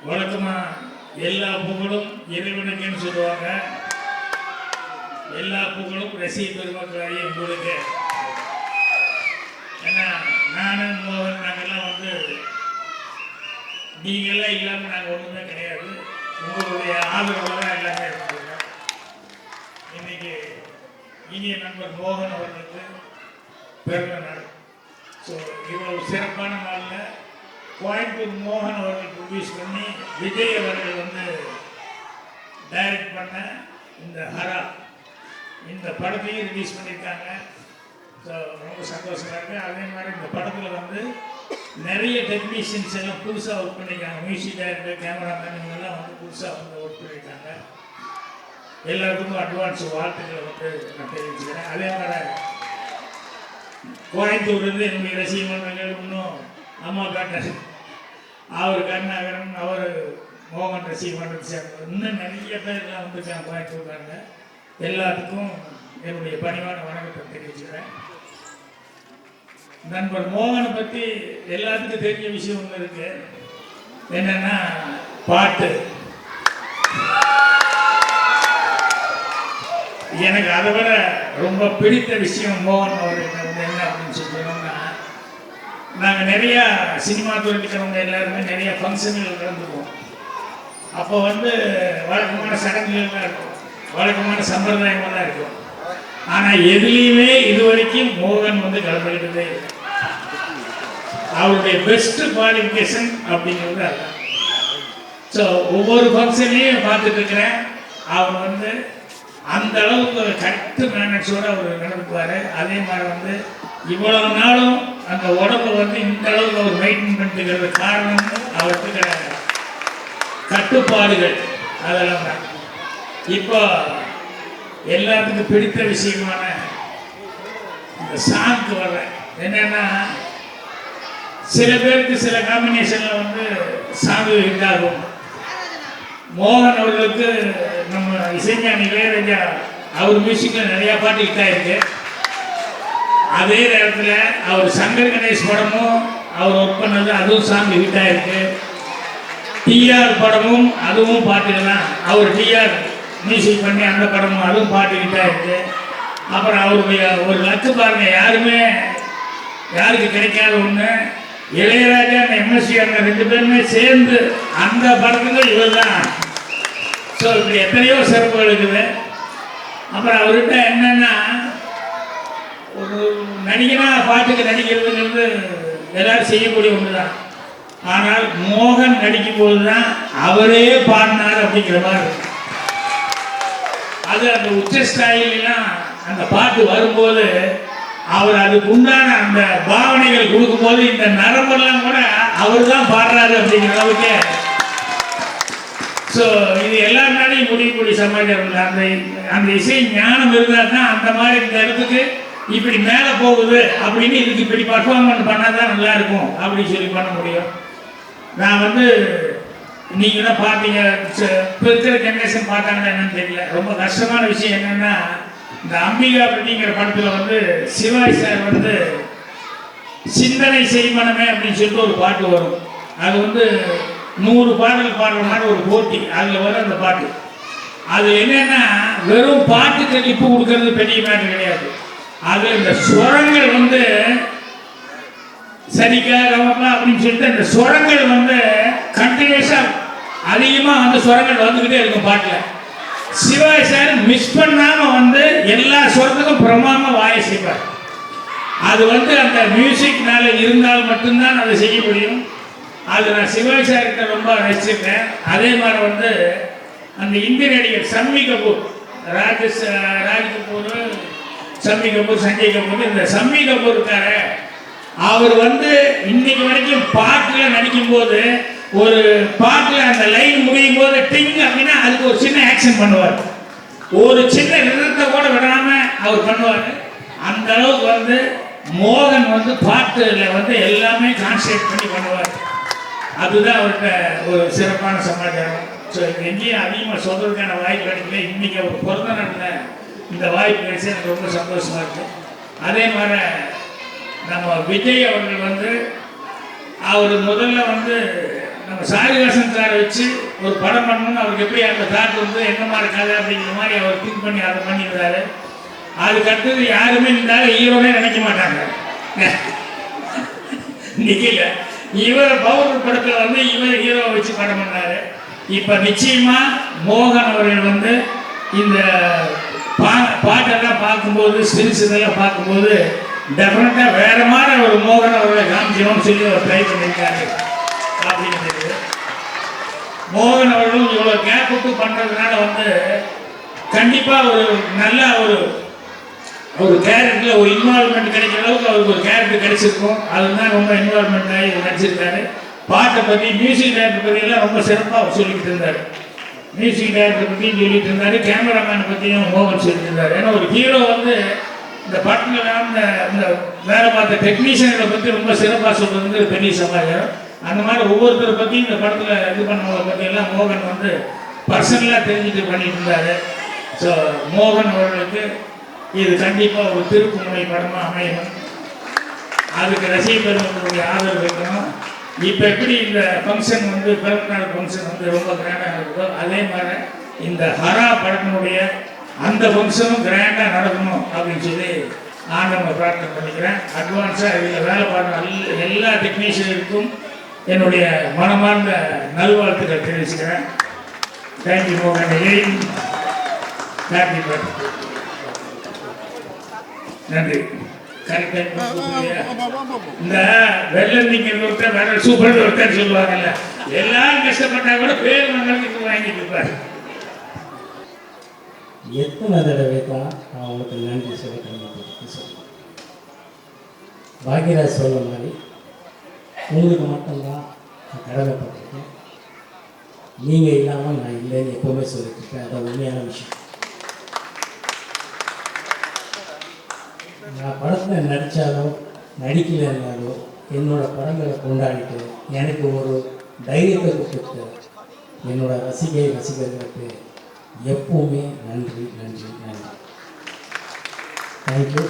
வழக்கமாக எல்லா புகழும் இறைவனுக்குன்னு சொல்லுவாங்க. எல்லா புகழும் ரசிக பெருமக்களாகிய உங்களுக்கு. ஏன்னா நானும் மோகன் நாங்கள்லாம் வந்து நீங்கள்லாம் இல்லாமல் நாங்கள் ஒன்றுமே கிடையாது. உங்களுடைய ஆதரவு தான் எல்லாமே இருக்காங்க. இன்னைக்கு இனிய நண்பர் மோகன் அவர்களுக்கு பிறந்த நாள். ஸோ இவ்வளவு சிறப்பான நாளில் கோயம்புத்தூர் மோகன் அவர்கள் ப்ரொடியூஸ் பண்ணி விஜய் அவர்கள் வந்து டைரக்ட் பண்ண இந்த ஹரா இந்த படத்தையும் ரிலீஸ் பண்ணியிருக்காங்க. ஸோ ரொம்ப சந்தோஷமாக இருக்குது. அதே மாதிரி இந்த படத்தில் வந்து நிறைய டெக்னீஷியன்ஸ் எல்லாம் புதுசாக ஒர்க் பண்ணியிருக்காங்க. மியூசிக் டைரக்டர், கேமராமேன் இவங்கெல்லாம் வந்து புதுசாக வந்து ஒர்க் பண்ணியிருக்காங்க. எல்லாத்துக்கும் அட்வான்ஸ் வாழ்த்துக்களை வந்து நான் தெரிவிச்சுக்கிறேன். அதே மாதிரி கோயம்புத்தூர்லேருந்து என்னுடைய ரசிகர்கள் இன்னும் அம்மா காட்டர், அவர் கருணாகரன், அவர் மோகன் ரசிகமன்றம் சேர்ந்தவர், இன்னும் நிறைய பேர்லாம் வந்துருக்காங்க கோயம்புத்தூர்காரங்க. எல்லாத்துக்கும் என்னுடைய பணிவான வணக்கத்தை தெரிவிச்சுக்கிறேன். நண்பர் மோகனை பற்றி எல்லாத்துக்கும் தெரிஞ்ச விஷயம் ஒன்று இருக்கு. என்னன்னா பாட்டு. எனக்கு அதை விட ரொம்ப பிடித்த விஷயம் மோகன் அவருக்கு என்ன அப்படின்னு சொல்லணும்னா, நாங்கள் நிறையா சினிமா துறையில் இருக்கிறவங்க எல்லாருமே நிறைய ஃபங்க்ஷன்கள் கலந்துக்குவோம். அப்போ வந்து வழக்கமான சடங்குகள்லாம் இருக்கும், வழக்கமான சம்பிரதாயங்கள்லாம் இருக்கும். ஆனால் எதுலேயுமே இது வரைக்கும் மோகன் வந்து கலந்துக்கிட்டதே இல்லை. அவருடைய பெஸ்ட் குவாலிஃபிகேஷன் அப்படிங்கிறது அதுதான். ஸோ ஒவ்வொரு ஃபங்க்ஷன்லையும் பார்த்துட்டு இருக்கிறேன், அவர் வந்து அந்த அளவுக்கு கரெக்டு மேனேஜோடு அவர் நடந்துக்குவார். அதே மாதிரி வந்து இவ்வளவு நாளும் அந்த உடம்பை வந்து இந்த அளவுக்கு அவர் மெயின்டைன் பண்ணிட்டுக்கிறது காரணம் அவருக்கு கட்டுப்பாடுகள் அதெல்லாம் தான். இப்போ எல்லாத்துக்கும் பிடித்த விஷயமான இந்த சாங்க்கு வர்றேன். என்னன்னா சில பேருக்கு சில காம்பினேஷனில் வந்து சாங்கு ஹிட்டாகும். மோகன் அவர்களுக்கு நம்ம இசைஞானி இளையராஜா அவர் மியூசிக்கில் நிறையா பாட்டு ஹிட்டாயிருக்கு. அதே நேரத்தில் அவர் சங்கர் கணேஷ் படமும் அவர் ஒர்க் பண்ணது அதுவும் சாங் ஹிட்டாயிருக்கு. டிஆர் படமும் அதுவும் பாட்டுகள் தான். அவர் டிஆர் மியூசிக் பண்ணி அந்த படமும் அதுவும் பாட்டு ஹிட்டாயிருக்கு. அப்புறம் அவருடைய ஒரு லக்கு பாருங்க, யாருக்கு கிடைக்காத ஒன்று, இளையராஜா எம்எஸ்சி அந்த ரெண்டு பேருமே சேர்ந்து அந்த படத்துக்கு இவர் தான். ஸோ இப்படி எத்தனையோ சிறப்புகள் இருக்குது. அப்புறம் அவர்கிட்ட என்னன்னா, ஒரு நடிகனாக பாட்டுக்கு நடிக்கிறதுங்கிறது எல்லாரும் செய்யக்கூடிய ஒன்று தான். ஆனால் மோகன் நடிக்கும் போது தான் அவரே பாடினார் அப்படிங்கிற மாதிரி. அது அந்த உச்ச ஸ்டைலாம் அந்த பாட்டு வரும்போது அவர் அதுக்கு உண்டான அந்த பாவனைகள் கொடுக்கும்போது இந்த நரம்பெல்லாம் கூட அவர் தான் பாடுறாரு அப்படிங்கிற அளவுக்கு. ஸோ இது எல்லாருனாலையும் முடியக்கூடிய சமாச்சாரம். அந்த இசை ஞானம் இருந்தால் தான் அந்த மாதிரி இந்த இடத்துக்கு இப்படி மேலே போகுது அப்படின்னு இதுக்கு இப்படி பர்ஃபார்மன்ஸ் பண்ணால் தான் நல்லா இருக்கும் அப்படின்னு சொல்லி பண்ண முடியும். நான் வந்து நீங்கள் தான் பார்த்தீங்க, இப்போ இருக்கிற ஜென்ரேஷன் பார்த்தாங்கன்னா என்னன்னு தெரியல. ரொம்ப கஷ்டமான விஷயம் என்னென்னா, இந்த அம்பிகா அப்படிங்கிற படத்தில் வந்து சிவாஜி சார் வந்து சிந்தனை செய்மனமே அப்படின்னு சொல்லிட்டு ஒரு பாட்டு வரும். அது வந்து 100 பாடல் பாடுற மாதிரி ஒரு போட்டி, அதில் வர அந்த பாட்டு. அது என்னென்னா வெறும் பாட்டுக்கு கிளிப்பு கொடுக்கறது பெரிய மேட்டர் கிடையாது. அது இந்த சுரங்கள் வந்து சரிக்கா ரமப்பா அப்படின்னு சொல்லிட்டு அந்த சுரங்கள் வந்து கண்டினியூஸாக அதிகமாக வந்து சுரங்கள் வந்துக்கிட்டே இருக்கும் பாட்டில். சிவாஜி சார் மிஸ் பண்ணாமல் வந்து எல்லா சுரத்துக்கும் பிரமாதமாக வாயை செய்வார். அது வந்து அந்த மியூசிக்னால இருந்தால் மட்டும்தான் அதை செய்ய முடியும். அது நான் சிவாஜி சார்கிட்ட ரொம்ப ரசிச்சிருக்கேன். அதே மாதிரி வந்து அந்த இந்திய நடிகர் சம்மி கபூர், ராஜ் கபூர், சம்மி கபூர், சஞ்சய் கபூர், இந்த சம்மி கபூர் இருக்காரு, அவர் வந்து இன்னைக்கு வரைக்கும் பாட்டில் நடிக்கும்போது ஒரு பாட்டில் அந்த லைன் முடியும் போது டிங் அப்படின்னா அதுக்கு ஒரு சின்ன ஆக்ஷன் பண்ணுவார். ஒரு சின்ன நிறுத்த கூட விடாமல் அவர் பண்ணுவார். அந்த அளவுக்கு வந்து மோகன் வந்து பாட்டில் வந்து எல்லாமே கான்சன்ட்ரேட் பண்ணி பண்ணுவார். அதுதான் அவர்கிட்ட ஒரு சிறப்பான சமாச்சாரம். ஸோ எங்கேயும் அதிகமாக சொல்கிறதுக்கான வாய்ப்பு கிடைக்கல. இன்றைக்கி அவர் பிறந்த நாட்டில் இந்த வாய்ப்பு கிடைச்சி எனக்கு ரொம்ப சந்தோஷமாக இருக்குது. அதே மாதிரி நம்ம விஜய் அவர்கள் வந்து அவர் முதல்ல வந்து நம்ம சாரிவாசன் சாரை வச்சு ஒரு படம் பண்ணணும்னு அவருக்கு எப்படி அந்த தாட் வந்து என்ன மாதிரி கதை அப்படிங்கிற மாதிரி அவர் திங்க் பண்ணி அதை பண்ணிடுறாரு. அதுக்கு அடுத்தது யாருமே இருந்தாலும் ஹீரோனே நினைக்க மாட்டாங்க. நிக்கல இவர் பவுடர் படத்தில் வந்து இவர் ஹீரோவை வச்சு படம் பண்ணாரு. இப்போ நிச்சயமாக மோகன் அவர்கள் வந்து இந்த பாட்டெல்லாம் பார்க்கும்போது ஸ்டில்ஸ் இதெல்லாம் பார்க்கும்போது டெஃபினட்டாக வேறு மாதிரி ஒரு மோகன் அவர்களை காமிக்கணும்னு சொல்லி அவர் ட்ரை பண்ணியிருக்காரு அப்படிங்கிறது. மோகன் அவர்களும் இவ்வளோ கேப் விட்டு பண்ணுறதுனால வந்து கண்டிப்பாக ஒரு நல்ல ஒரு கேரக்டரில் ஒரு இன்வால்மெண்ட் கிடைக்கிற அளவுக்கு அவருக்கு ஒரு கேரக்டர் கிடைச்சிருக்கும். அதுதான் ரொம்ப இன்வால்மெண்ட் ஆகி நடிச்சிருக்காரு. பாட்டை பற்றி மியூசிக் டைரக்டர் பற்றியெல்லாம் ரொம்ப சிறப்பாக அவர் சொல்லிக்கிட்டு இருந்தார். மியூசிக் டைரக்டர் பற்றியும் சொல்லிட்டு இருந்தார், கேமராமேனை பற்றியும் மோகன் சொல்லிட்டு இருந்தார். ஏன்னா ஒரு ஹீரோ வந்து இந்த பாட்டில் இந்த வேலை பார்த்த டெக்னீஷியன்களை பற்றி ரொம்ப சிறப்பாக சொல்கிறது வந்து பெரிய சமாச்சாரம். அந்த மாதிரி ஒவ்வொருத்தரை பற்றியும் இந்த படத்தில் இது பண்ணவங்களை பற்றியெல்லாம் மோகன் வந்து பர்சனலாக தெரிஞ்சுட்டு பண்ணிட்டு இருந்தார். ஸோ மோகன் அவர்களுக்கு இது கண்டிப்பாக ஒரு திருப்பு முனை படமாக அமையணும். அதுக்கு ரசிக பெருமக்களுடைய ஆதரவு இருக்கணும். இப்போ எப்படி இந்த ஃபங்க்ஷன் வந்து பிறந்தநாள் ஃபங்க்ஷன் வந்து ரொம்ப கிராண்டாக நடக்குதோ அதே மாதிரி இந்த ஹரா படத்தினுடைய அந்த ஃபங்க்ஷனும் கிராண்டாக நடக்கணும் அப்படின்னு சொல்லி ஆண்டவனை பிரார்த்தனை பண்ணிக்கிறேன். அட்வான்ஸாக இதில் வேலை பார்க்குற எல்லா டெக்னீஷியனுக்கும் என்னுடைய மனமார்ந்த நல்வாழ்த்துக்கள் தெரிவிச்சுக்கிறேன். தேங்க்யூ மோகன். Happy birthday. நன்றி. இந்த வெள்ளம் நீங்க ஒருத்தர் வேற சூப்பர் ஒருத்தர் சொல்லுவாங்கல்ல, எல்லாரும் கஷ்டப்பட்டா கூட பேர் மங்களுக்கு வாங்கிட்டு இருப்பாரு. எத்தனை தடவை தான் நான் உங்களுக்கு நன்றி சொல்ல பாக்யராஜ் சொல்ல மாதிரி உங்களுக்கு மட்டும்தான் நான் கடமைப்பட்டிருக்கேன். நீங்கள் இல்லாமல் நான் இல்லைன்னு எப்போவுமே சொல்லிட்டு இருக்கேன். அது உண்மையான விஷயம். நான் படத்தில் நடித்தாலோ நடிக்கலைன்னாலோ என்னோடய படங்களை கொண்டாடிட்டு எனக்கு ஒரு தைரியத்தை கொடுத்துட்டு என்னோடய ரசிகர்களுக்கு எப்பவுமே நன்றி நன்றி நன்றி. தேங்க்யூ.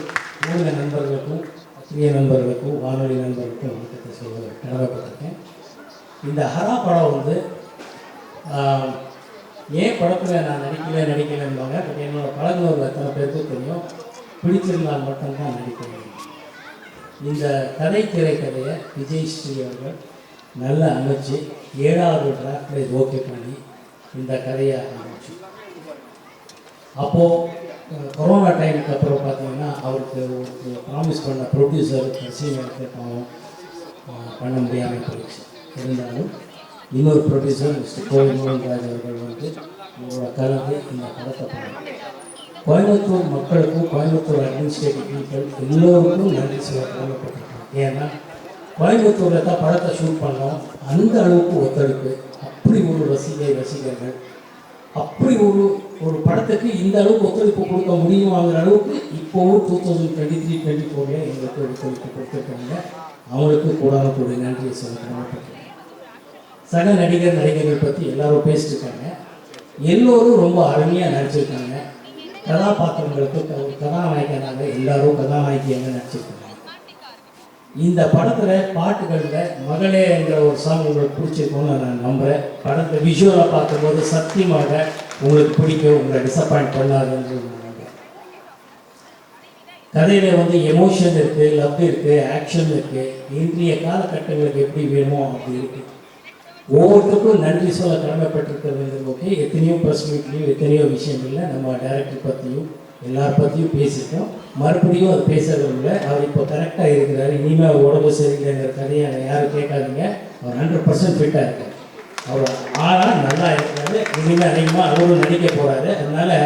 ஊடக நண்பர்களுக்கும் பத்திரிகை நண்பர்களுக்கும் வானொலி நண்பர்களுக்கும் வணக்கத்தை சொல்ல கடமைப்பட்டிருக்கேன். இந்த ஹரா படம் வந்து ஏன் படத்தில் நான் நடிக்கலைன்பாங்க. பட் என்னோடய பழகினவர்கள் எத்தனை பேருக்கும் தெரியும். பிடிச்சிருந்தால் மட்டும்தான் நடிக்க முடியும். இந்த திரைக்கதையை விஜய் ஸ்ரீ அவர்கள் நல்லா அமைச்சு 7வது டிராஃப்டில் ஓகே பண்ணி இந்த கதையை ஆரம்பிச்சு. அப்போது கொரோனா டைமுக்கு அப்புறம் பார்த்தீங்கன்னா அவருக்கு ஒரு ப்ராமிஸ் பண்ண ப்ரொடியூசர் சீனியருக்கு பண்ண முடியாமல் போயிடுச்சு. இருந்தாலும் இன்னொரு ப்ரொடியூசர் மிஸ்டர் கோவில் மோகன்ராஜ் அவர்கள் வந்து இவரோட கலந்து இந்த படத்தை பண்ணாங்க. கோயம்புத்தூர் மக்களுக்கும் கோயம்புத்தூர் அட்மினிஸ்ட்ரேட்டிவ் பீப்புள் எல்லோருக்கும் நன்றி சொல்ல கடமைப்பட்டிருக்கோம். ஏன்னா கோயம்புத்தூரில் தான் படத்தை ஷூட் பண்ணோம். அந்த அளவுக்கு ஒத்துழைப்பு, அப்படி ஒரு ரசிகர்கள் அப்படி ஒரு படத்துக்கு இந்த அளவுக்கு ஒத்துழைப்பு கொடுக்க முடியுமாங்கிற அளவுக்கு இப்போவும் 2023-24 எங்களுக்கு ஒத்துழைப்பு கொடுத்துருக்காங்க. அவங்களுக்கு கூடாத நன்றியை சொல்ல கடமைப்பட்டிருக்கேன். சக நடிகர்கள் பற்றி எல்லாரும் பேசிட்டு இருக்காங்க. எல்லோரும் ரொம்ப அருமையாக நடிச்சிருக்காங்க. கதாபாத்திரங்களுக்கு கதாநாயகனாக எல்லாரும் கதாநாயகியாக நடிச்சிருக்காங்க. இந்த படத்தில் பாட்டுகளில் மகளே என்ற ஒரு சாங் உங்களுக்கு பிடிச்சிருக்கும்னு நான் நம்புகிறேன். படத்தை விஷுவலாக பார்க்கும்போது சத்தியமாக உங்களுக்கு பிடிக்கும், உங்களை டிசப்பாயிண்ட் பண்ணாதுன்னு நான் நம்புகிறேன். கதையில் வந்து எமோஷன் இருக்குது, லவ் இருக்குது, ஆக்ஷன் இருக்குது. இன்றைய காலகட்டங்களுக்கு எப்படி வேணுமோ அப்படி இருக்குது. ஒவ்வொருத்தருக்கும் நன்றி சொல்ல கடமைப்பட்டிருக்கிறது. ஓகே, எத்தனையோ ப்ரெஸ் மீட்லேயும் எத்தனையோ விஷயங்களில் நம்ம டைரக்டர் பற்றியும் எல்லார் பற்றியும் பேசிட்டோம். மறுபடியும் அது பேசுறதில்லை. அவர் இப்போ கரெக்டாக இருக்கிறாரு. இனிமேல் அவர் உடம்பு சரியில்லைங்கிற கதையை யாரும் கேட்காதீங்க. அவர் 100% ஃபிட்டாக இருக்கார். அவர் ஆனால் நல்லா இருக்கிறாரு. இனிமேல் அதிகமாக அவரும் நடிக்க போகிறாரு. அதனால்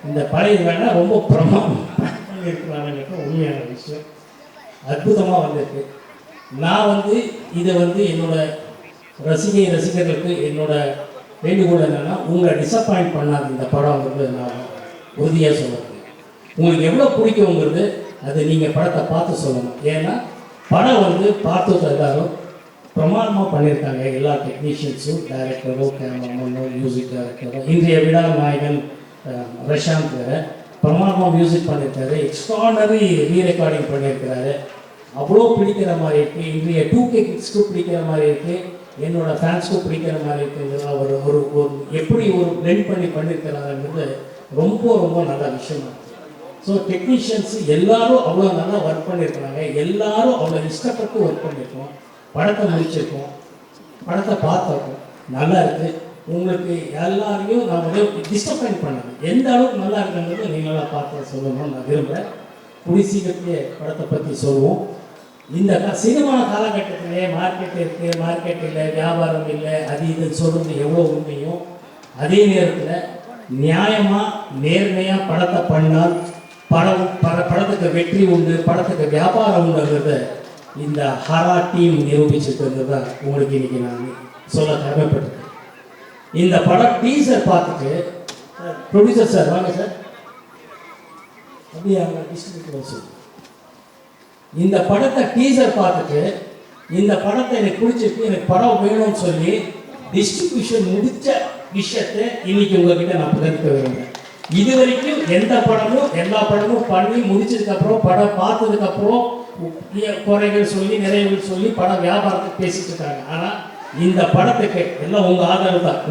இந்த பழைய வேணால் ரொம்ப பிரமாதம் பண்ணியிருக்கிறாங்க. உண்மையான விஷயம் அற்புதமாக வந்திருக்கு. நான் வந்து இதை வந்து என்னோட ரசிகர்களுக்கு என்னோட வேண்டுகோள் என்னென்னா, உங்களை டிசப்பாயிண்ட் பண்ணாது இந்த படம்ங்கிறது நான் உறுதியாக சொல்லுவேன். உங்களுக்கு எவ்வளோ பிடிக்குங்கிறது அது நீங்கள் படத்தை பார்த்து சொல்லணும். ஏன்னா படம் வந்து பார்த்து எல்லாரும் பிரமாதமாக பண்ணியிருக்காங்க. எல்லா டெக்னீஷியன்ஸும், டைரக்டரோ, கேமராமேனோ, மியூசிக் டைரக்டரோ, இன்றைய விழா நாயகன் பிரசாந்த் வேறு பிரமாதமாக மியூசிக் பண்ணியிருக்காரு. எக்ஸ்ட்ரானரி ரீரெக்கார்டிங் பண்ணியிருக்கிறாரு. அவ்வளோ பிடிக்கிற மாதிரி இருக்குது. இன்றைய 2K கிட்ஸ்க்கு பிடிக்கிற மாதிரி இருக்குது. என்னோட ஃபேன்ஸ்க்கும் பிடிக்கிற மாதிரி இருக்குங்கிறதா ஒரு ஒரு ஒரு எப்படி ஒரு பிளெண்ட் பண்ணி பண்ணியிருக்கிறாங்கிறது ரொம்ப ரொம்ப நல்ல விஷயமா இருக்குது. ஸோ டெக்னீஷியன்ஸ் எல்லாரும் அவ்வளோ நல்லா ஒர்க் பண்ணியிருக்கிறாங்க, எல்லாரும் அவ்வளோ இஷ்டப்பட்டு ஒர்க் பண்ணியிருக்கோம். படத்தை முடிச்சிருக்கோம், படத்தை பார்த்துருக்கோம், நல்லா இருக்குது. உங்களுக்கு எல்லாரையும் நான் வந்து டிஸ்டர்பைன் பண்ணது எந்த அளவுக்கு நல்லா இருக்குங்கிறது நீங்களாம் பார்த்து சொல்லணும்னு நான் விரும்புகிறேன். கூடிய சீக்கிரத்திலே படத்தை பற்றி சொல்லுவோம். இந்த சினிமா காலகட்டத்திலே மார்க்கெட் இருக்குது, மார்க்கெட் இல்லை, வியாபாரம் இல்லை, அது இதுன்னு சொல்கிறது எவ்வளோ உண்மையும், அதே நேரத்தில் நியாயமாக நேர்மையாக படத்தை பண்ணால் படத்துக்கு வெற்றி உண்டு, படத்துக்கு வியாபாரம் உண்டுங்கிறத இந்த ஹரா டீம் நிரூபிச்சுக்கிறது தான் உங்களுக்கு இன்னைக்கு நான் சொல்ல கடமைப்பட்டிருக்கேன். இந்த படம் டீசர் பார்த்துட்டு ப்ரொடியூசர் சார் வாங்க சார், அப்படியே அவங்க டிஸ்ட்ரிபியூட்டர் சொல்லு. இந்த படத்தை டீசர் பார்த்துட்டு இந்த படத்தை எனக்கு பிடிச்சிருக்கு, எனக்கு படம் வேணும்னு சொல்லி டிஸ்ட்ரிபியூஷன் முடித்த விஷயத்தை இன்னைக்கு உங்ககிட்ட நான் பகிர்ந்து விரும்புகிறேன். இது வரைக்கும் எந்த படமும் எல்லா படமும் பண்ணி முடிச்சதுக்கப்புறம் படம் பார்த்ததுக்கப்புறம் குறைகள் சொல்லி நிறைவுகள் சொல்லி படம் வியாபாரத்துக்கு பேசிட்டு இருக்காங்க. ஆனால் இந்த படத்துக்கு எல்லாம் உங்கள் ஆதரவு தான்.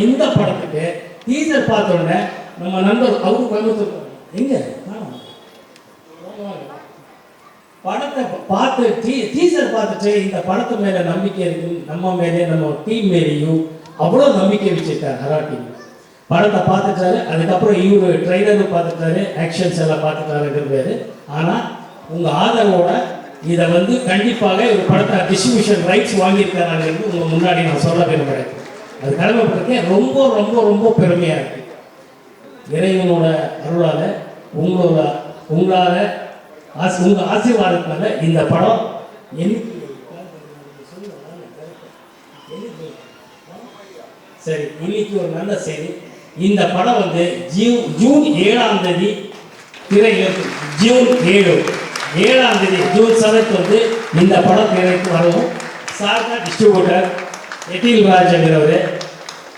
இந்த படத்துக்கு டீசர் பார்த்த உடனே நம்ம நண்பர் அவரு கோயம்புத்தூர் எங்க படத்தை பார்த்து டீசர் பார்த்துட்டு இந்த படத்து மேலே நம்பிக்கை இருக்கு, நம்ம மேலே நம்ம டீம் மேலேயும் அவ்வளோ நம்பிக்கை வச்சுருக்காரு ஹரா டீம். படத்தை பார்த்துட்டாரு, அதுக்கப்புறம் இவர் ட்ரைலரும் பார்த்துட்டாரு, ஆக்ஷன்ஸ் எல்லாம் பார்த்துட்டாருங்கிறது. ஆனால் உங்கள் ஆதரவோட இதை வந்து கண்டிப்பாக ஒரு படத்தை டிஸ்ட்ரிபியூஷன் ரைட்ஸ் வாங்கியிருக்காங்கிறது உங்கள் முன்னாடி நான் சொல்ல விரும்புகிறேன். அது கடமைப்பட்டிருக்கேன். ரொம்ப ரொம்ப ரொம்ப பெருமையாக இருக்குது. இறைவனோட அருளால் உங்களால் உங்கள் ஆசீர்வாதத்தினால இந்த படம் சரி. இன்னைக்கு ஒரு நல்ல செய்தி, இந்த படம் வந்து ஜூன் 7ஆம் தேதி திரைக்கு ஜூன் 7ஆம் தேதி ஜூன் 7 வந்து இந்த படம் திரைக்கு வரவும் சார்கா டிஸ்ட்ரிபியூட்டர் எட்டில் ராஜங்கிறவர்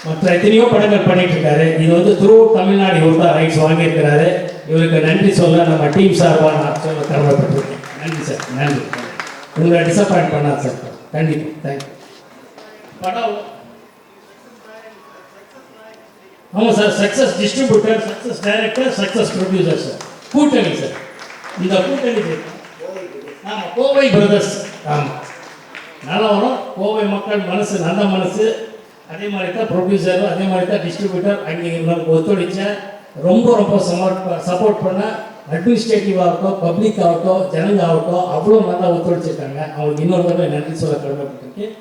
மற்ற எத்தனையோ படங்கள் பண்ணிட்டு இருக்காரு. இது வந்து த்ரூ தமிழ்நாடு இவர் தான் ரைட்ஸ் வாங்கியிருக்கிறாரு. இவருக்கு நன்றி சொல்ல நம்ம டீம் சார்பாக நான் சொல்ல கடமைப்பட்டிருக்கேன். நன்றி சார், நன்றி. உங்களை டிசப்பாயிண்ட் பண்ணாது சார், கண்டிப்பாக. தேங்க்யூ. படம் ஆமாம் sir, success distributor, success director, success producer sir, கூட்டணி சார். இந்த கூட்டணி ஆமாம், கோவை பிரதர்ஸ். ஆமாம், நல்லா வரும். கோவை மக்கள் மனசு நல்ல மனசு, அதே மாதிரி தான் ப்ரொடியூசரும், அதே மாதிரி தான் டிஸ்ட்ரிபியூட்டர். அங்கே நமக்கு ஒத்துழைச்ச ரொம்ப ரொம்ப சப்போர்ட் பண்ண அட்மினிஸ்ட்ரேட்டிவ் ஆகட்டும், பப்ளிக் ஆகட்டும், ஜனங்க ஆகட்டும் அவ்வளோ நல்லா ஒத்துழைச்சிருக்காங்க. அவங்களுக்கு இன்னொரு தடவை நன்றி சொல்ல கடமைப்பட்டிருக்கேன்.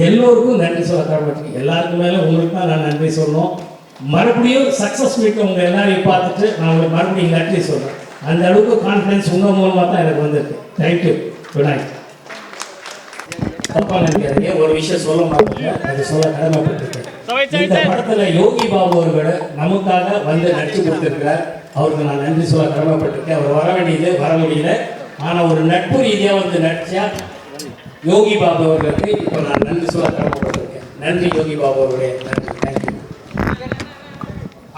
எல்லோருக்கும் நன்றி சொல்ல கடமைப்பட்டிருக்கேன். எல்லாருக்கும் மேலே உங்களுக்கு தான் நான் நன்றி சொல்லணும். மறுபடியும் சக்ஸஸ் மீட் உங்கள் எல்லாரையும் பார்த்துட்டு நான் உங்களுக்கு மறுபடியும் நன்றி சொல்கிறேன். அந்த அளவுக்கு கான்ஃபிடன்ஸ் உங்கள் மூலமாக தான் எனக்கு வந்திருக்கு. தேங்க்யூ. Good night. தப்பா நினைக்காதீங்க, ஒரு விஷயம் சொல்ல மாட்டேங்க, அது சொல்ல கடமைப்பட்டிருக்கேன். இந்த படத்துல யோகி பாபு அவர்கள் நமக்காக வந்து நடிச்சு கொடுத்திருக்கிறார். அவருக்கு நான் நன்றி சொல்ல கடமைப்பட்டிருக்கேன். அவர் வர வேண்டியது வர முடியல, ஆனால் ஒரு நட்பு ரீதியாக வந்து நடிச்சா யோகி பாபு அவர்களுக்கு இப்போ நான் நன்றி சொல்ல கடமைப்பட்டிருக்கேன். நன்றி யோகி பாபு அவர்களே, நன்றி. தேங்க்யூ.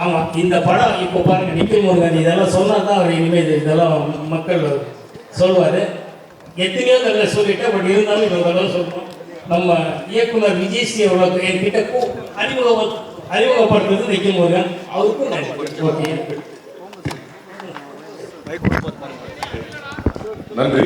ஆமாம், இந்த படம் இப்போ பாருங்க, நிக்கில் முருகன் இதெல்லாம் சொன்னால் தான் அவர் இனிமேல் இதெல்லாம் மக்கள் சொல்வார். எத்தனையோ தடவை சொல்லிட்டேன், பட் இருந்தாலும் இவ்வளோ தடவை சொல்லணும். நம்ம இயக்குனர் விஜய் ஸ்ரீ அவர்களுக்கு என்கிட்ட அறிமுகப்படுத்துறது நிக்கில் முருகன், அவருக்கும் நன்றி. நன்றி.